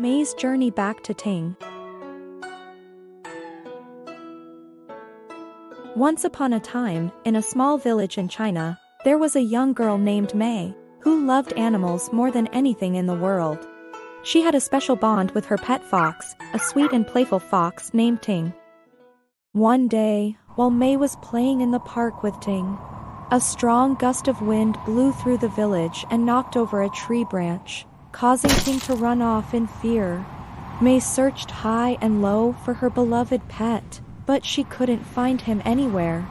Mei's journey back to Ting. Once upon a time, in a small village in China, there was a young girl named Mei, who loved animals more than anything in the world. She had a special bond with her pet fox, a sweet and playful fox named Ting. One day, while Mei was playing in the park with Ting, a strong gust of wind blew through the village and knocked over a tree branch, causing Ting to run off in fear. Mei searched high and low for her beloved pet, but she couldn't find him anywhere.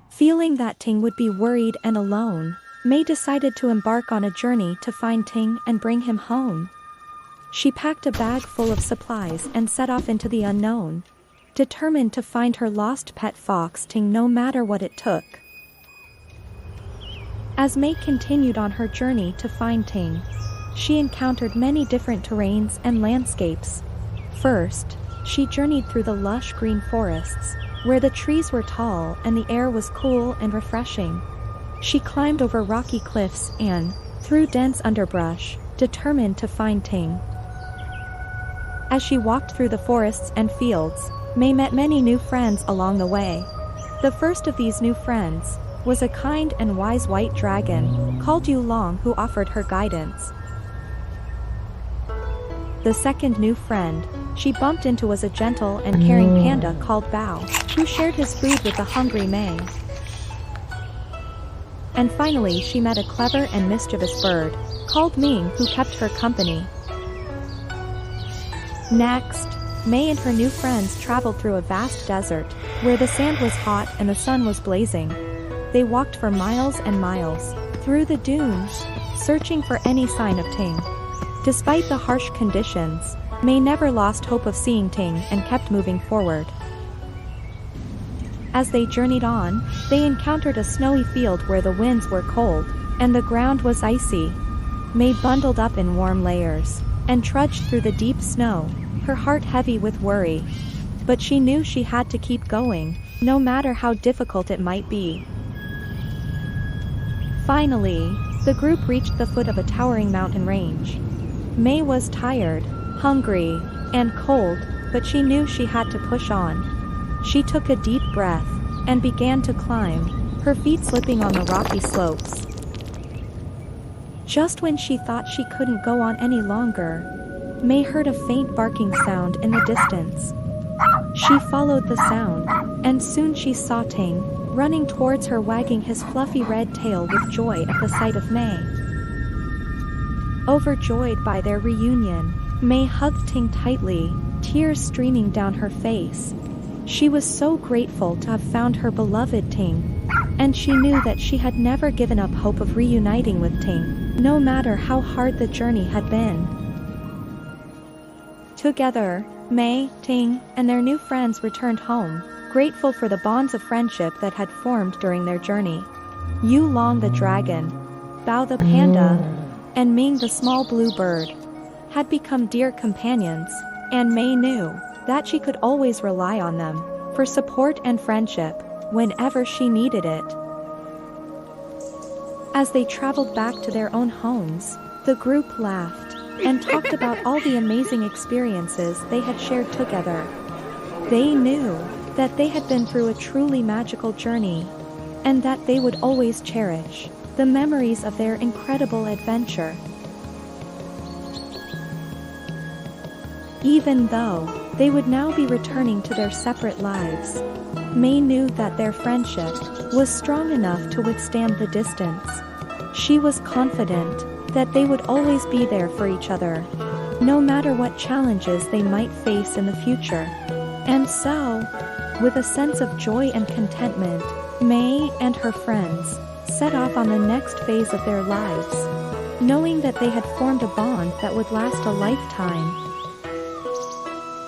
Feeling that Ting would be worried and alone, Mei decided to embark on a journey to find Ting and bring him home. She packed a bag full of supplies and set off into the unknown, determined to find her lost pet fox Ting no matter what it took. As Mei continued on her journey to find Ting, she encountered many different terrains and landscapes. First, she journeyed through the lush green forests, where the trees were tall and the air was cool and refreshing. She climbed over rocky cliffs and, through dense underbrush, determined to find Ting. As she walked through the forests and fields, Mei met many new friends along the way. The first of these new friends was a kind and wise white dragon called Yù Lóng, who offered her guidance. The second new friend she bumped into was a gentle and caring panda called Bao, who shared his food with the hungry Mei. And finally she met a clever and mischievous bird called Ming, who kept her company. Next, Mei and her new friends traveled through a vast desert, where the sand was hot and the sun was blazing. They walked for miles and miles, through the dunes, searching for any sign of Ting. Despite the harsh conditions, Mei never lost hope of seeing Ting and kept moving forward. As they journeyed on, they encountered a snowy field where the winds were cold, and the ground was icy. Mei bundled up in warm layers, and trudged through the deep snow, her heart heavy with worry. But she knew she had to keep going, no matter how difficult it might be. Finally, the group reached the foot of a towering mountain range. Mei was tired, hungry, and cold, but she knew she had to push on. She took a deep breath, and began to climb, her feet slipping on the rocky slopes. Just when she thought she couldn't go on any longer, Mei heard a faint barking sound in the distance. She followed the sound, and soon she saw Ting, running towards her, wagging his fluffy red tail with joy at the sight of Mei. Overjoyed by their reunion, Mei hugged Ting tightly, tears streaming down her face. She was so grateful to have found her beloved Ting, and she knew that she had never given up hope of reuniting with Ting, no matter how hard the journey had been. Together, Mei, Ting, and their new friends returned home, grateful for the bonds of friendship that had formed during their journey. Yù Lóng the dragon, Bao the panda, and Ming the small blue bird had become dear companions, and Mei knew that she could always rely on them for support and friendship whenever she needed it. As they traveled back to their own homes, the group laughed and talked about all the amazing experiences they had shared together. They knew that they had been through a truly magical journey, and that they would always cherish the memories of their incredible adventure. Even though they would now be returning to their separate lives, Mei knew that their friendship was strong enough to withstand the distance. She was confident that they would always be there for each other, no matter what challenges they might face in the future. And so, with a sense of joy and contentment, Mei and her friends set off on the next phase of their lives, knowing that they had formed a bond that would last a lifetime.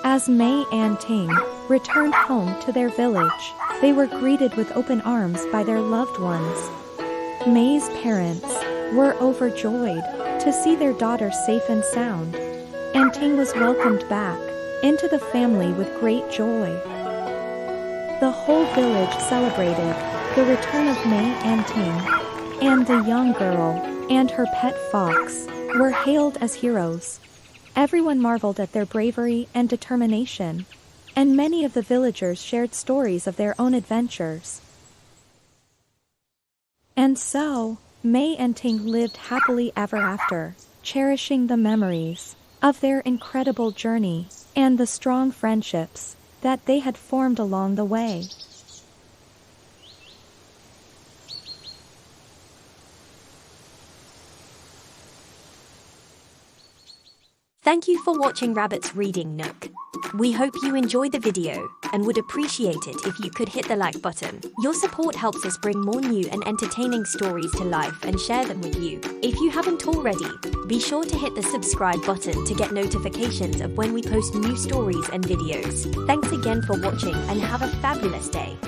As Mei and Ting returned home to their village, they were greeted with open arms by their loved ones. Mei's parents were overjoyed to see their daughter safe and sound, and Ting was welcomed back into the family with great joy. The whole village celebrated the return of Mei and Ting, and the young girl and her pet fox were hailed as heroes. Everyone marveled at their bravery and determination, and many of the villagers shared stories of their own adventures. And so, Mei and Ting lived happily ever after, cherishing the memories of their incredible journey and the strong friendships that they had formed along the way. Thank you for watching Rabbit's Reading Nook. We hope you enjoyed the video and would appreciate it if you could hit the like button. Your support helps us bring more new and entertaining stories to life and share them with you. If you haven't already, be sure to hit the subscribe button to get notifications of when we post new stories and videos. Thanks again for watching and have a fabulous day.